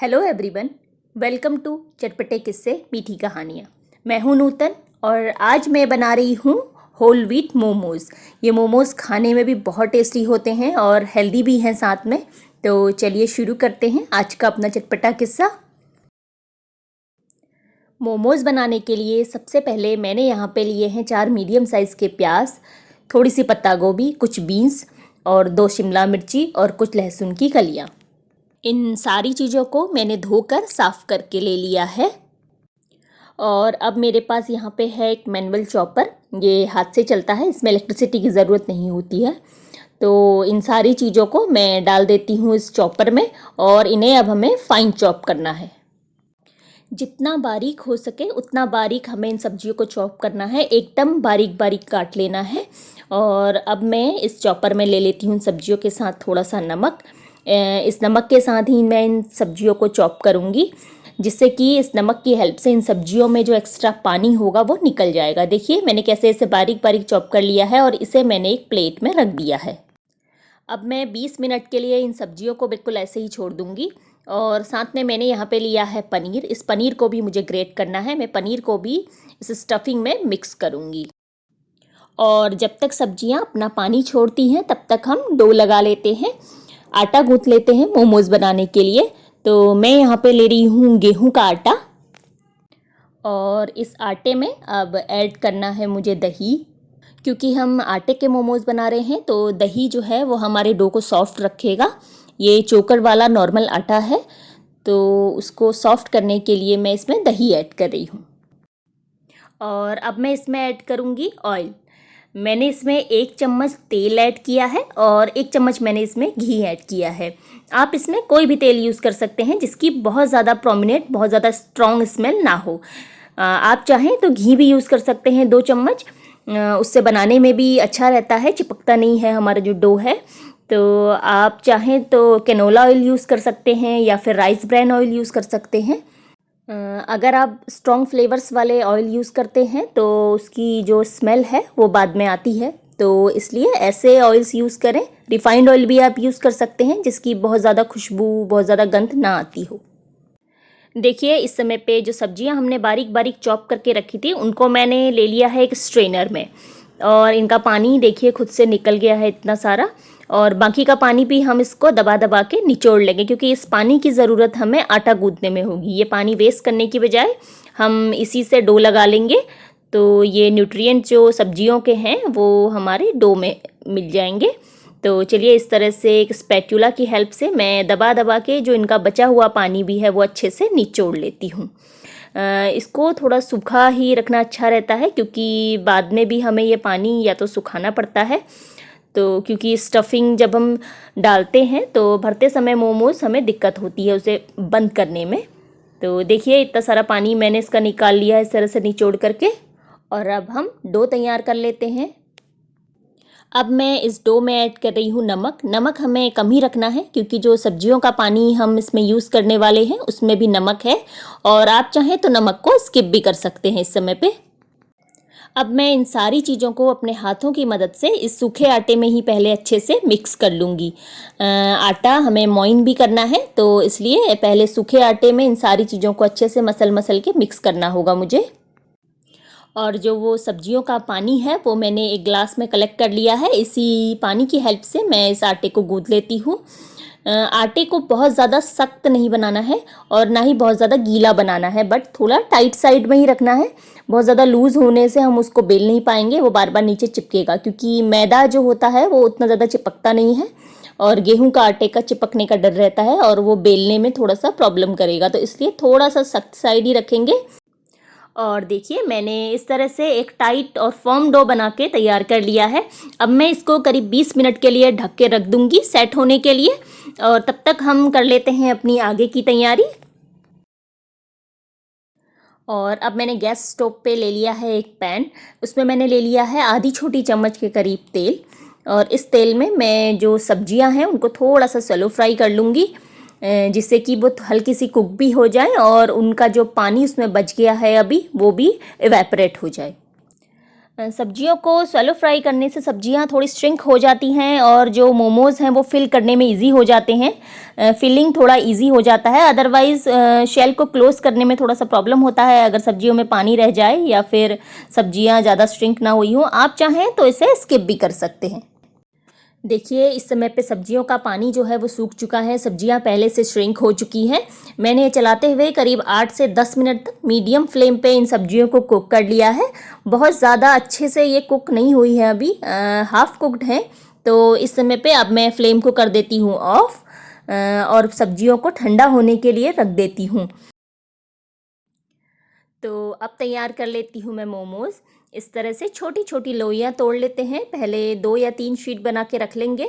Hello everyone, welcome to चटपटे किस्से मीठी कहानियाँ। मैं हूँ नूतन और आज मैं बना रही हूँ होल व्हीट मोमोज़। ये मोमोज़ खाने में भी बहुत टेस्टी होते हैं और हेल्दी भी हैं साथ में। तो चलिए शुरू करते हैं आज का अपना चटपटा किस्सा। मोमोज़ बनाने के लिए सबसे पहले मैंने यहाँ पे लिए हैं 4 मीडियम साइज़ के प्याज, थोड़ी सी पत्ता गोभी, कुछ बीन्स और 2 शिमला मिर्ची और कुछ लहसुन की कलियाँ। इन सारी चीज़ों को मैंने धोकर साफ़ करके ले लिया है। और अब मेरे पास यहाँ पे है एक मैनुअल चॉपर। ये हाथ से चलता है, इसमें इलेक्ट्रिसिटी की ज़रूरत नहीं होती है। तो इन सारी चीज़ों को मैं डाल देती हूँ इस चॉपर में और इन्हें अब हमें फाइन चॉप करना है। जितना बारीक हो सके उतना बारीक हमें इन सब्जियों को चॉप करना है, एकदम बारीक बारीक काट लेना है। और अब मैं इस चॉपर में ले लेती हूँ सब्जियों के साथ थोड़ा सा नमक। इस नमक के साथ ही मैं इन सब्जियों को चॉप करूँगी, जिससे कि इस नमक की हेल्प से इन सब्जियों में जो एक्स्ट्रा पानी होगा वो निकल जाएगा। देखिए मैंने कैसे इसे बारीक बारीक चॉप कर लिया है और इसे मैंने एक प्लेट में रख दिया है। अब मैं 20 मिनट के लिए इन सब्जियों को बिल्कुल ऐसे ही छोड़ दूँगी। और साथ में मैंने यहाँ पे लिया है पनीर। इस पनीर को भी मुझे ग्रेट करना है। मैं पनीर को भी इस स्टफिंग में मिक्स करूँगी। और जब तक सब्जियाँ अपना पानी छोड़ती हैं तब तक हम डो लगा लेते हैं, आटा गूँथ लेते हैं मोमोज़ बनाने के लिए। तो मैं यहाँ पे ले रही हूँ गेहूं का आटा और इस आटे में अब ऐड करना है मुझे दही। क्योंकि हम आटे के मोमोज़ बना रहे हैं तो दही जो है वो हमारे डो को सॉफ्ट रखेगा। ये चोकर वाला नॉर्मल आटा है, तो उसको सॉफ्ट करने के लिए मैं इसमें दही ऐड कर रही हूँ। और अब मैं इसमें ऐड करूँगी ऑयल। मैंने इसमें 1 चम्मच तेल ऐड किया है और 1 चम्मच मैंने इसमें घी ऐड किया है। आप इसमें कोई भी तेल यूज़ कर सकते हैं जिसकी बहुत ज़्यादा प्रोमिनेंट, बहुत ज़्यादा स्ट्रॉन्ग स्मेल ना हो। आप चाहें तो घी भी यूज़ कर सकते हैं 2 चम्मच। उससे बनाने में भी अच्छा रहता है, चिपकता नहीं है हमारा जो डो है। तो आप चाहें तो कैनोला ऑयल यूज़ कर सकते हैं या फिर राइस ब्रैन ऑयल यूज़ कर सकते हैं। अगर आप स्ट्रॉन्ग फ्लेवर्स वाले ऑयल यूज़ करते हैं तो उसकी जो स्मेल है वो बाद में आती है, तो इसलिए ऐसे ऑयल्स यूज़ करें। रिफाइंड ऑयल भी आप यूज़ कर सकते हैं जिसकी बहुत ज़्यादा खुशबू, बहुत ज़्यादा गंध ना आती हो। देखिए इस समय पे जो सब्जियां हमने बारीक बारीक चॉप करके रखी थी उनको मैंने ले लिया है एक स्ट्रेनर में। और इनका पानी देखिए खुद से निकल गया है इतना सारा। और बाकी का पानी भी हम इसको दबा दबा के निचोड़ लेंगे, क्योंकि इस पानी की ज़रूरत हमें आटा गूँथने में होगी। ये पानी वेस्ट करने की बजाय हम इसी से डो लगा लेंगे, तो ये न्यूट्रिएंट जो सब्जियों के हैं वो हमारे डो में मिल जाएंगे। तो चलिए इस तरह से एक स्पैचुला की हेल्प से मैं दबा दबा के जो इनका बचा हुआ पानी भी है वो अच्छे से निचोड़ लेती हूँ। इसको थोड़ा सूखा ही रखना अच्छा रहता है, क्योंकि बाद में भी हमें ये पानी या तो सुखाना पड़ता है। तो क्योंकि स्टफिंग जब हम डालते हैं तो भरते समय मोमोज़ हमें दिक्कत होती है उसे बंद करने में। तो देखिए इतना सारा पानी मैंने इसका निकाल लिया है इस तरह से निचोड़ करके। और अब हम डो तैयार कर लेते हैं। अब मैं इस डो में ऐड कर रही हूँ नमक। नमक हमें कम ही रखना है क्योंकि जो सब्जियों का पानी हम इसमें यूज़ करने वाले हैं उसमें भी नमक है, और आप चाहें तो नमक को स्किप भी कर सकते हैं इस समय पे। अब मैं इन सारी चीज़ों को अपने हाथों की मदद से इस सूखे आटे में ही पहले अच्छे से मिक्स कर लूँगी। आटा हमें मोइन भी करना है, तो इसलिए पहले सूखे आटे में इन सारी चीज़ों को अच्छे से मसल मसल के मिक्स करना होगा मुझे। और जो वो सब्जियों का पानी है वो मैंने एक ग्लास में कलेक्ट कर लिया है। इसी पानी की हेल्प से मैं इस आटे को गूँथ लेती हूँ। आटे को बहुत ज़्यादा सख्त नहीं बनाना है और ना ही बहुत ज़्यादा गीला बनाना है, बट थोड़ा टाइट साइड में ही रखना है। बहुत ज़्यादा लूज़ होने से हम उसको बेल नहीं पाएंगे, वो बार बार नीचे चिपकेगा, क्योंकि मैदा जो होता है वो उतना ज़्यादा चिपकता नहीं है और गेहूं का आटे का चिपकने का डर रहता है और वो बेलने में थोड़ा सा प्रॉब्लम करेगा। तो इसलिए थोड़ा सा सख्त साइड ही रखेंगे। और देखिए मैंने इस तरह से एक टाइट और फर्म डो बना के तैयार कर लिया है। अब मैं इसको करीब 20 मिनट के लिए ढक के रख दूंगी सेट होने के लिए, और तब तक हम कर लेते हैं अपनी आगे की तैयारी। और अब मैंने गैस स्टोव पे ले लिया है एक पैन। उसमें मैंने ले लिया है आधी छोटी चम्मच के करीब तेल, और इस तेल में मैं जो सब्जियां हैं उनको थोड़ा सा सैलो फ्राई कर लूँगी, जिससे कि वो हल्की सी कुक भी हो जाए और उनका जो पानी उसमें बच गया है अभी वो भी इवेपोरेट हो जाए। सब्जियों को शैलो फ्राई करने से सब्जियां थोड़ी श्रिंक हो जाती हैं और जो मोमोज़ हैं वो फिल करने में इजी हो जाते हैं। फिलिंग थोड़ा इजी हो जाता है। अदरवाइज़ शेल को क्लोज़ करने में थोड़ा सा प्रॉब्लम होता है अगर सब्जियों में पानी रह जाए या फिर सब्जियां ज़्यादा श्रिंक ना हुई हों। आप चाहें तो इसे स्किप भी कर सकते हैं। देखिए इस समय पे सब्जियों का पानी जो है वो सूख चुका है, सब्जियां पहले से श्रिंक हो चुकी हैं। मैंने चलाते हुए करीब 8 से 10 मिनट तक मीडियम फ्लेम पे इन सब्जियों को कुक कर लिया है। बहुत ज़्यादा अच्छे से ये कुक नहीं हुई है अभी, हाफ कुक्ड है। तो इस समय पे अब मैं फ्लेम को कर देती हूँ ऑफ और सब्जियों को ठंडा होने के लिए रख देती हूँ। तो अब तैयार कर लेती हूँ मैं मोमोज़। इस तरह से छोटी छोटी लोइयाँ तोड़ लेते हैं। पहले 2 या 3 शीट बना के रख लेंगे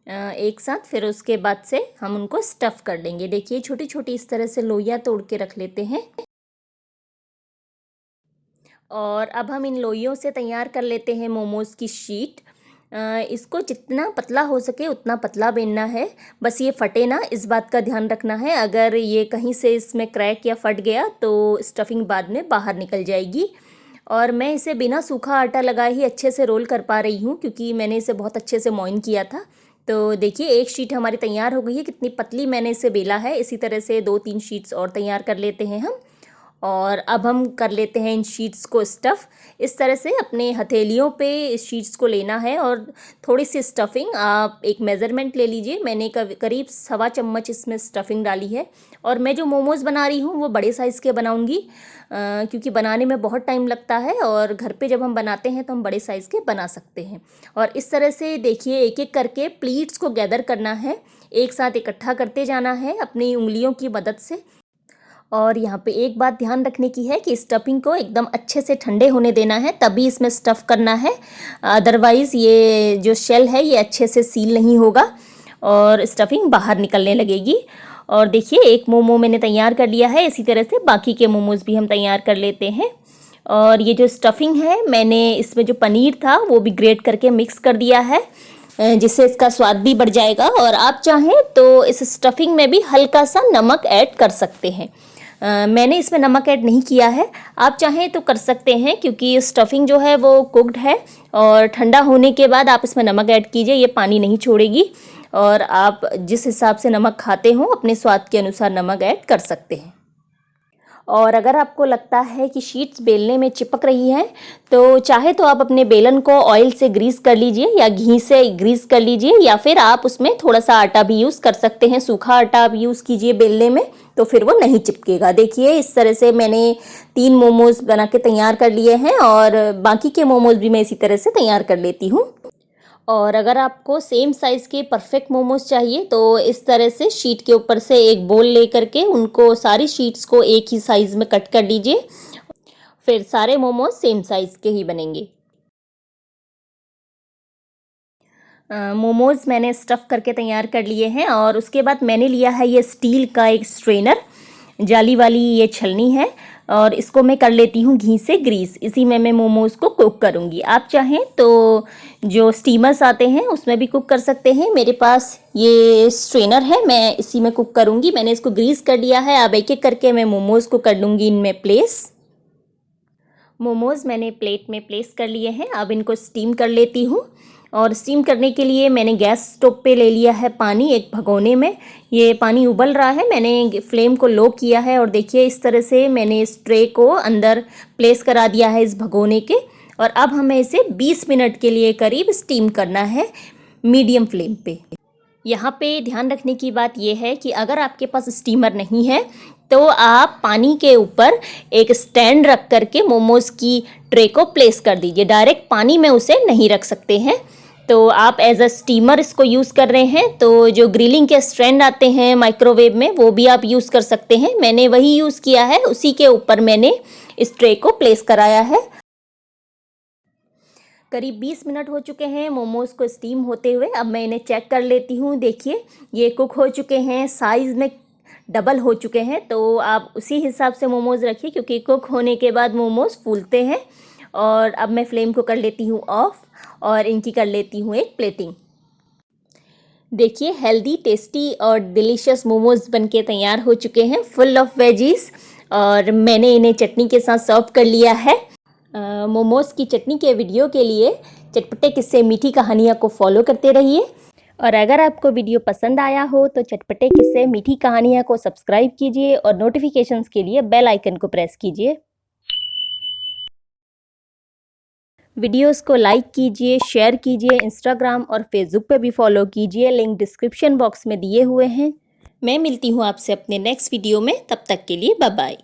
एक साथ, फिर उसके बाद से हम उनको स्टफ़ कर लेंगे। देखिए छोटी छोटी इस तरह से लोइयाँ तोड़ के रख लेते हैं। और अब हम इन लोइयों से तैयार कर लेते हैं मोमोज़ की शीट। इसको जितना पतला हो सके उतना पतला बेलना है, बस ये फटे ना, इस बात का ध्यान रखना है। अगर ये कहीं से इसमें क्रैक या फट गया तो स्टफिंग बाद में बाहर निकल जाएगी। और मैं इसे बिना सूखा आटा लगाए ही अच्छे से रोल कर पा रही हूँ क्योंकि मैंने इसे बहुत अच्छे से मॉइन किया था। तो देखिए एक शीट हमारी तैयार हो गई है, कितनी पतली मैंने इसे बेला है। इसी तरह से 2-3 शीट्स और तैयार कर लेते हैं हम। और अब हम कर लेते हैं इन शीट्स को स्टफ़। इस तरह से अपने हथेलियों पे इस शीट्स को लेना है और थोड़ी सी स्टफिंग, आप एक मेज़रमेंट ले लीजिए। मैंने करीब 1.25 चम्मच इसमें स्टफिंग डाली है। और मैं जो मोमोज़ बना रही हूँ वो बड़े साइज़ के बनाऊँगी क्योंकि बनाने में बहुत टाइम लगता है और घर पे जब हम बनाते हैं तो हम बड़े साइज़ के बना सकते हैं। और इस तरह से देखिए एक एक करके प्लीट्स को गैदर करना है, एक साथ इकट्ठा करते जाना है अपनी उंगलियों की मदद से। और यहाँ पे एक बात ध्यान रखने की है कि स्टफिंग को एकदम अच्छे से ठंडे होने देना है, तभी इसमें स्टफ़ करना है। अदरवाइज़ ये जो शेल है ये अच्छे से सील नहीं होगा और स्टफिंग बाहर निकलने लगेगी। और देखिए एक मोमो मैंने तैयार कर लिया है। इसी तरह से बाकी के मोमोज़ भी हम तैयार कर लेते हैं। और ये जो स्टफिंग है मैंने इसमें जो पनीर था वो भी ग्रेट करके मिक्स कर दिया है जिससे इसका स्वाद भी बढ़ जाएगा। और आप चाहें तो इस स्टफिंग में भी हल्का सा नमक ऐड कर सकते हैं। मैंने इसमें नमक ऐड नहीं किया है, आप चाहें तो कर सकते हैं क्योंकि स्टफिंग जो है वो कुक्ड है। और ठंडा होने के बाद आप इसमें नमक ऐड कीजिए, ये पानी नहीं छोड़ेगी। और आप जिस हिसाब से नमक खाते हो अपने स्वाद के अनुसार नमक ऐड कर सकते हैं। और अगर आपको लगता है कि शीट्स बेलने में चिपक रही हैं तो चाहे तो आप अपने बेलन को ऑयल से ग्रीस कर लीजिए या घी से ग्रीस कर लीजिए, या फिर आप उसमें थोड़ा सा आटा भी यूज़ कर सकते हैं, सूखा आटा आप यूज़ कीजिए बेलने में तो फिर वो नहीं चिपकेगा। देखिए इस तरह से मैंने 3 मोमोज़ बना के तैयार कर लिए हैं और बाकी के मोमोज़ भी मैं इसी तरह से तैयार कर लेती हूँ। और अगर आपको सेम साइज़ के परफेक्ट मोमोज़ चाहिए तो इस तरह से शीट के ऊपर से एक बोल ले करके उनको सारी शीट्स को एक ही साइज़ में कट कर लीजिए, फिर सारे मोमोज़ सेम साइज़ के ही बनेंगे। मोमोज़ मैंने स्टफ़ करके तैयार कर लिए हैं और उसके बाद मैंने लिया है ये स्टील का एक स्ट्रेनर, जाली वाली ये छलनी है और इसको मैं कर लेती हूँ घी से ग्रीस। इसी में मैं मोमोज़ को कुक करूँगी। आप चाहें तो जो स्टीमर्स आते हैं उसमें भी कुक कर सकते हैं। मेरे पास ये स्ट्रेनर है, मैं इसी में कुक करूँगी। मैंने इसको ग्रीस कर लिया है। अब एक एक करके मैं मोमोज़ को कर लूँगी इनमें प्लेस। मोमोज़ मैंने प्लेट में प्लेस कर लिए हैं। अब इनको स्टीम कर लेती हूँ। और स्टीम करने के लिए मैंने गैस स्टोव पे ले लिया है पानी एक भगोने में। ये पानी उबल रहा है, मैंने फ्लेम को लो किया है और देखिए इस तरह से मैंने इस ट्रे को अंदर प्लेस करा दिया है इस भगोने के। और अब हमें इसे 20 मिनट के लिए करीब स्टीम करना है मीडियम फ्लेम पे। यहाँ पे ध्यान रखने की बात यह है कि अगर आपके पास स्टीमर नहीं है तो आप पानी के ऊपर एक स्टैंड रख करके मोमोज़ की ट्रे को प्लेस कर दीजिए। डायरेक्ट पानी में उसे नहीं रख सकते हैं। तो आप एज अ स्टीमर इसको यूज़ कर रहे हैं तो जो ग्रिलिंग के स्टैंड आते हैं माइक्रोवेव में वो भी आप यूज़ कर सकते हैं। मैंने वही यूज़ किया है, उसी के ऊपर मैंने इस ट्रे को प्लेस कराया है। करीब 20 मिनट हो चुके हैं मोमोज़ को स्टीम होते हुए। अब मैं इन्हें चेक कर लेती हूँ। देखिए ये कुक हो चुके हैं, साइज़ में डबल हो चुके हैं। तो आप उसी हिसाब से मोमोज़ रखिए क्योंकि कुक होने के बाद मोमोज़ फूलते हैं। और अब मैं फ्लेम को कर लेती हूँ ऑफ और इनकी कर लेती हूँ एक प्लेटिंग। देखिए हेल्दी, टेस्टी और डिलीशियस मोमोज़ बनके तैयार हो चुके हैं, फुल ऑफ वेजीज। और मैंने इन्हें चटनी के साथ सर्व कर लिया है। मोमोज़ की चटनी के वीडियो के लिए चटपटे किस्से मीठी कहानियाँ को फॉलो करते रहिए। और अगर आपको वीडियो पसंद आया हो तो चटपटे किस्से मीठी कहानियाँ को सब्सक्राइब कीजिए और नोटिफिकेशंस के लिए बेल आइकन को प्रेस कीजिए। वीडियोस को लाइक कीजिए, शेयर कीजिए, इंस्टाग्राम और फेसबुक पे भी फॉलो कीजिए, लिंक डिस्क्रिप्शन बॉक्स में दिए हुए हैं। मैं मिलती हूँ आपसे अपने नेक्स्ट वीडियो में, तब तक के लिए बाय बाय।